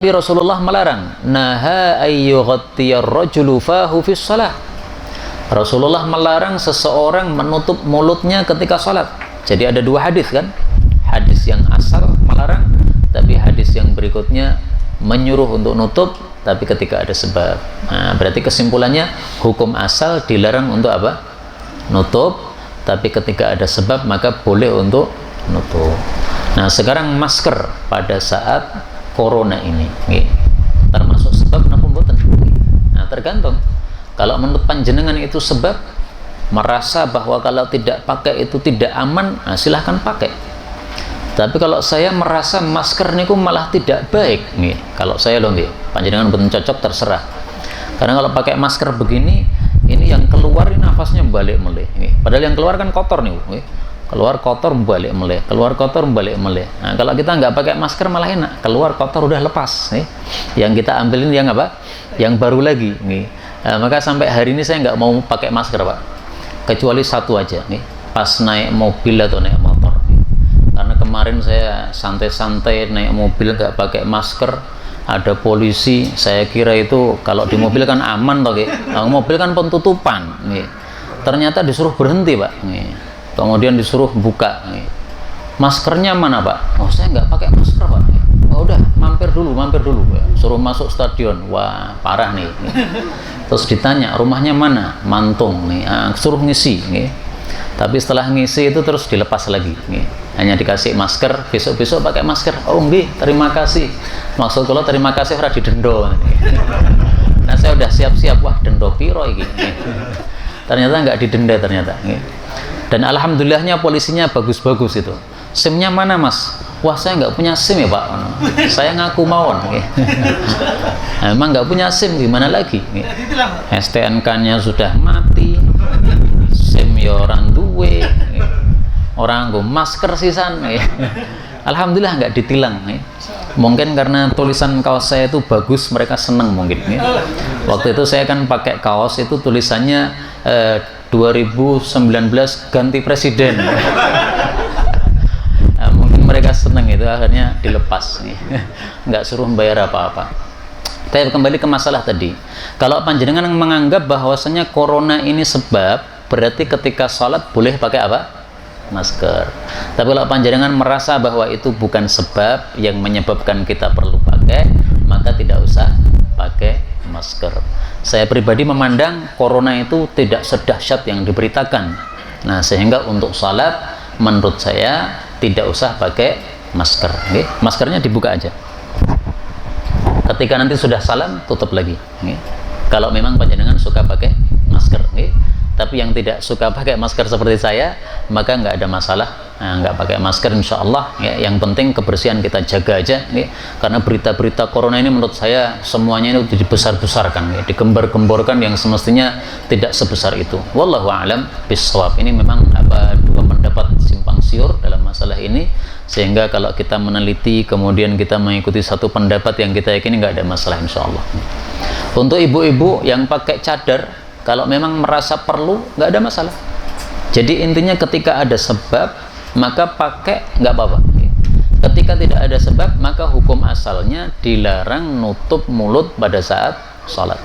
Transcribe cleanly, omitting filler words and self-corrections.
Rasulullah melarang, naha ayyughattiyar rajulu fahu fis shalah. Rasulullah melarang seseorang menutup mulutnya ketika salat. Jadi ada dua hadis kan? Hadis yang asal melarang, tapi hadis yang berikutnya menyuruh untuk nutup tapi ketika ada sebab. Nah, berarti kesimpulannya hukum asal dilarang untuk apa? Nutup, tapi ketika ada sebab maka boleh untuk nutup. Nah, sekarang masker pada saat corona ini termasuk sebab napa mboten? Nah, tergantung. Kalau menurut panjenengan itu sebab, merasa bahwa kalau tidak pakai itu tidak aman, nah silahkan pakai. Tapi kalau saya merasa masker niku malah tidak baik nih, kalau saya loh nggih, panjenengan mboten cocok terserah. Karena kalau pakai masker begini, ini yang keluar ini nafasnya balik meleh nih. Padahal yang keluar kan kotor nih, keluar kotor balik meleh, keluar kotor balik meleh. Nah, kalau kita nggak pakai masker malah enak, keluar kotor udah lepas nih. Yang kita ambilin yang apa? Yang baru lagi nih. Nah, maka sampai hari ini saya nggak mau pakai masker, Pak, kecuali satu aja nih, pas naik mobil atau naik motor nih. Karena kemarin saya santai-santai naik mobil nggak pakai masker, ada polisi, saya kira itu kalau di mobil kan aman toh, nah, mobil kan pentutupan nih. Ternyata disuruh berhenti, Pak nih. Kemudian disuruh buka nih. Maskernya mana, Pak? Oh, saya nggak pakai masker, Pak. Oh, udah mampir dulu ya. Suruh masuk stadion. Wah, parah nih. Terus ditanya rumahnya mana? Mantung nih. Suruh ngisi nih. Tapi setelah ngisi itu terus dilepas lagi nih. Hanya dikasih masker, besok-besok pakai masker. Oh nggih, terima kasih. Maksud kalau terima kasih ora didendo. Nah, saya udah siap-siap, wah dendo piro iki. Ternyata nggak didenda ternyata nih. Dan alhamdulillahnya polisinya bagus-bagus itu. SIM-nya mana, Mas? Wah, saya nggak punya SIM ya, Pak. Saya ngaku mawon. Nah, emang nggak punya SIM, gimana lagi? STNK-nya sudah mati, SIM ya orang duwe, orang nggo masker sisan. Alhamdulillah nggak ditilang. Mungkin karena tulisan kaos saya itu bagus, mereka seneng mungkin. Waktu itu saya kan pakai kaos itu tulisannya 2019 ganti presiden. Nah, mungkin mereka seneng itu, akhirnya dilepas nih. Nggak suruh bayar apa-apa. Tapi kembali ke masalah tadi, kalau panjenengan menganggap bahwasanya corona ini sebab, berarti ketika sholat boleh pakai apa? Masker. Tapi kalau panjenengan merasa bahwa itu bukan sebab yang menyebabkan kita perlu pakai, maka tidak usah pakai masker. Saya pribadi memandang corona itu tidak sedahsyat yang diberitakan. Nah, sehingga untuk salat menurut saya tidak usah pakai masker. Okay? Maskernya dibuka aja. Ketika nanti sudah salam, tutup lagi. Okay? Kalau memang panjenengan suka pakai masker, okay? Tapi yang tidak suka pakai masker seperti saya, maka nggak ada masalah. Nah, nggak pakai masker insya Allah ya. Yang penting kebersihan kita jaga aja ya. Karena berita-berita corona ini menurut saya semuanya itu dibesar-besarkan ya. Digembar-gemborkan yang semestinya tidak sebesar itu. Wallahu a'lam bishawab. Ini memang dua pendapat simpang siur dalam masalah ini, sehingga kalau kita meneliti kemudian kita mengikuti satu pendapat yang kita yakini, nggak ada masalah insya Allah. Untuk ibu-ibu yang pakai cadar, kalau memang merasa perlu, nggak ada masalah. Jadi intinya ketika ada sebab, maka pakai nggak apa-apa. Ketika tidak ada sebab, maka hukum asalnya dilarang nutup mulut pada saat sholat.